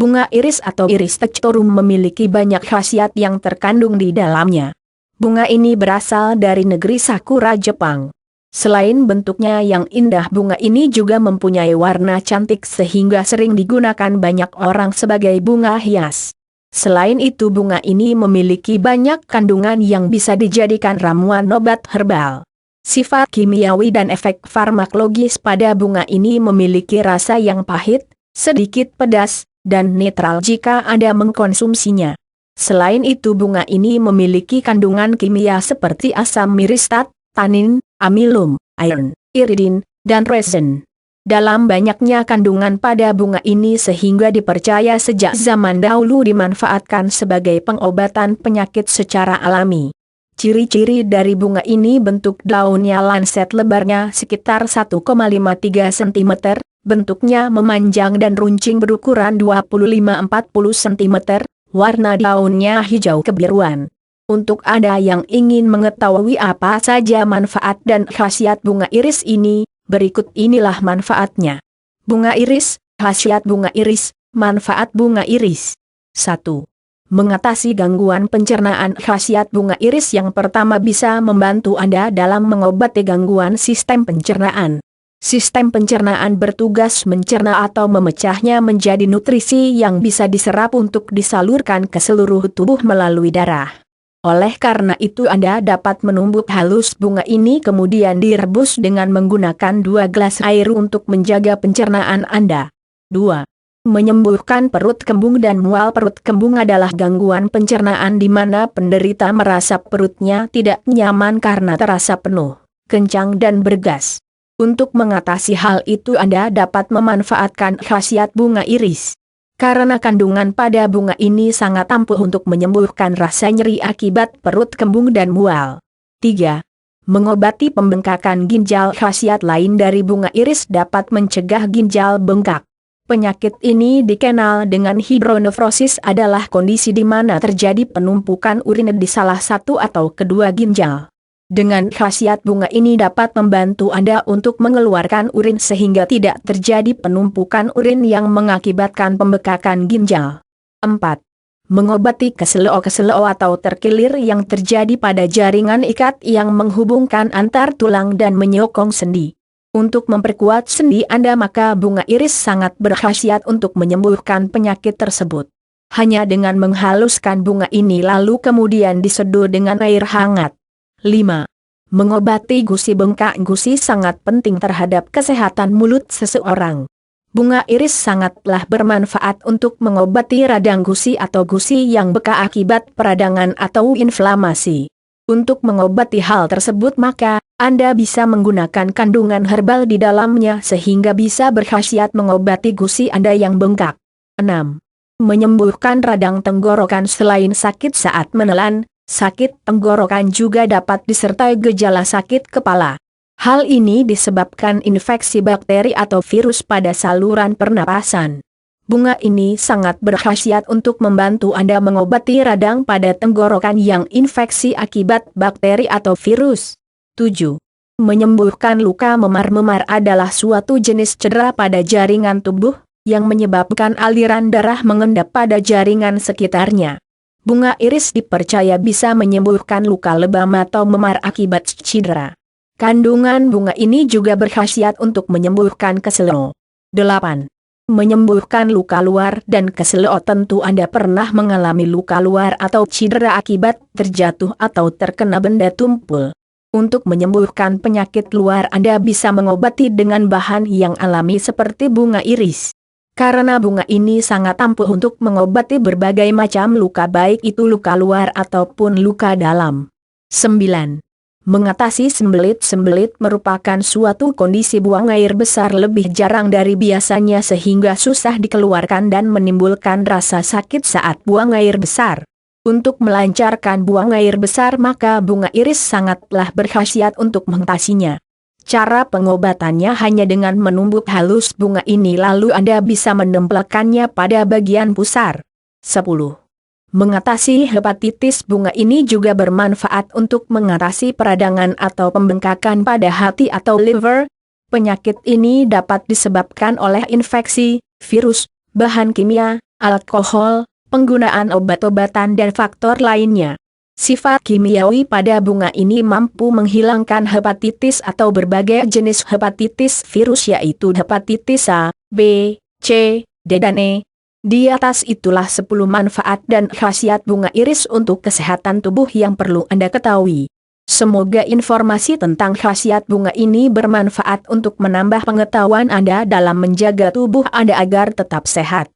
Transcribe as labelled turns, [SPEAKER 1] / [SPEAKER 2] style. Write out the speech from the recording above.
[SPEAKER 1] Bunga iris atau Iris tectorum memiliki banyak khasiat yang terkandung di dalamnya. Bunga ini berasal dari negeri Sakura, Jepang. Selain bentuknya yang indah, bunga ini juga mempunyai warna cantik sehingga sering digunakan banyak orang sebagai bunga hias. Selain itu, bunga ini memiliki banyak kandungan yang bisa dijadikan ramuan obat herbal. Sifat kimiawi dan efek farmakologis pada bunga ini memiliki rasa yang pahit, sedikit pedas, dan netral jika Anda mengkonsumsinya. Selain itu, bunga ini memiliki kandungan kimia seperti asam miristat, tanin, amilum, iron, iridin, dan resin. Dalam banyaknya kandungan pada bunga ini sehingga dipercaya sejak zaman dahulu dimanfaatkan sebagai pengobatan penyakit secara alami. Ciri-ciri dari bunga ini: bentuk daunnya lancet, lebarnya sekitar 1,53 cm, bentuknya memanjang dan runcing berukuran 25-40 cm, warna daunnya hijau kebiruan. Untuk Anda yang ingin mengetahui apa saja manfaat dan khasiat bunga iris ini, berikut inilah manfaatnya. Bunga iris, khasiat bunga iris, manfaat bunga iris. 1. Mengatasi gangguan pencernaan. Khasiat bunga iris yang pertama, bisa membantu Anda dalam mengobati gangguan sistem pencernaan. Sistem pencernaan bertugas mencerna atau memecahnya menjadi nutrisi yang bisa diserap untuk disalurkan ke seluruh tubuh melalui darah. Oleh karena itu, Anda dapat menumbuk halus bunga ini kemudian direbus dengan menggunakan 2 gelas air untuk menjaga pencernaan Anda. 2. Menyembuhkan perut kembung dan mual. Perut kembung adalah gangguan pencernaan di mana penderita merasa perutnya tidak nyaman karena terasa penuh, kencang dan bergas. Untuk mengatasi hal itu, Anda dapat memanfaatkan khasiat bunga iris. Karena kandungan pada bunga ini sangat ampuh untuk menyembuhkan rasa nyeri akibat perut kembung dan mual. 3. Mengobati pembengkakan ginjal. Khasiat lain dari bunga iris dapat mencegah ginjal bengkak. Penyakit ini dikenal dengan hidronefrosis, adalah kondisi di mana terjadi penumpukan urin di salah satu atau kedua ginjal. Dengan khasiat bunga ini dapat membantu Anda untuk mengeluarkan urin sehingga tidak terjadi penumpukan urin yang mengakibatkan pembekakan ginjal. 4. Mengobati keseleo atau terkilir yang terjadi pada jaringan ikat yang menghubungkan antar tulang dan menyokong sendi. Untuk memperkuat sendi Anda, maka bunga iris sangat berkhasiat untuk menyembuhkan penyakit tersebut. Hanya dengan menghaluskan bunga ini lalu kemudian diseduh dengan air hangat. 5. Mengobati gusi bengkak. Gusi sangat penting terhadap kesehatan mulut seseorang. Bunga iris sangatlah bermanfaat untuk mengobati radang gusi atau gusi yang bengkak akibat peradangan atau inflamasi. Untuk mengobati hal tersebut maka Anda bisa menggunakan kandungan herbal di dalamnya sehingga bisa berkhasiat mengobati gusi Anda yang bengkak. 6. Menyembuhkan radang tenggorokan. Selain sakit saat menelan, sakit tenggorokan juga dapat disertai gejala sakit kepala. Hal ini disebabkan infeksi bakteri atau virus pada saluran pernapasan. Bunga ini sangat berkhasiat untuk membantu Anda mengobati radang pada tenggorokan yang infeksi akibat bakteri atau virus. 7. Menyembuhkan luka memar. Memar adalah suatu jenis cedera pada jaringan tubuh yang menyebabkan aliran darah mengendap pada jaringan sekitarnya. Bunga iris dipercaya bisa menyembuhkan luka lebam atau memar akibat cedera. Kandungan bunga ini juga berkhasiat untuk menyembuhkan keseleo. 8. Menyembuhkan luka luar dan keseleo. Tentu Anda pernah mengalami luka luar atau cedera akibat terjatuh atau terkena benda tumpul. Untuk menyembuhkan penyakit luar Anda bisa mengobati dengan bahan yang alami seperti bunga iris. Karena bunga ini sangat ampuh untuk mengobati berbagai macam luka baik itu luka luar ataupun luka dalam. 9. Mengatasi sembelit. Sembelit merupakan suatu kondisi buang air besar lebih jarang dari biasanya sehingga susah dikeluarkan dan menimbulkan rasa sakit saat buang air besar. Untuk melancarkan buang air besar maka bunga iris sangatlah berkhasiat untuk mengatasinya. Cara pengobatannya hanya dengan menumbuk halus bunga ini lalu Anda bisa menempelkannya pada bagian pusar. 10. Mengatasi hepatitis. Bunga ini juga bermanfaat untuk mengatasi peradangan atau pembengkakan pada hati atau liver. Penyakit ini dapat disebabkan oleh infeksi, virus, bahan kimia, alkohol, penggunaan obat-obatan dan faktor lainnya. Sifat kimiawi pada bunga ini mampu menghilangkan hepatitis atau berbagai jenis hepatitis virus yaitu hepatitis A, B, C, D dan E. Di atas itulah 10 manfaat dan khasiat bunga iris untuk kesehatan tubuh yang perlu Anda ketahui. Semoga informasi tentang khasiat bunga ini bermanfaat untuk menambah pengetahuan Anda dalam menjaga tubuh Anda agar tetap sehat.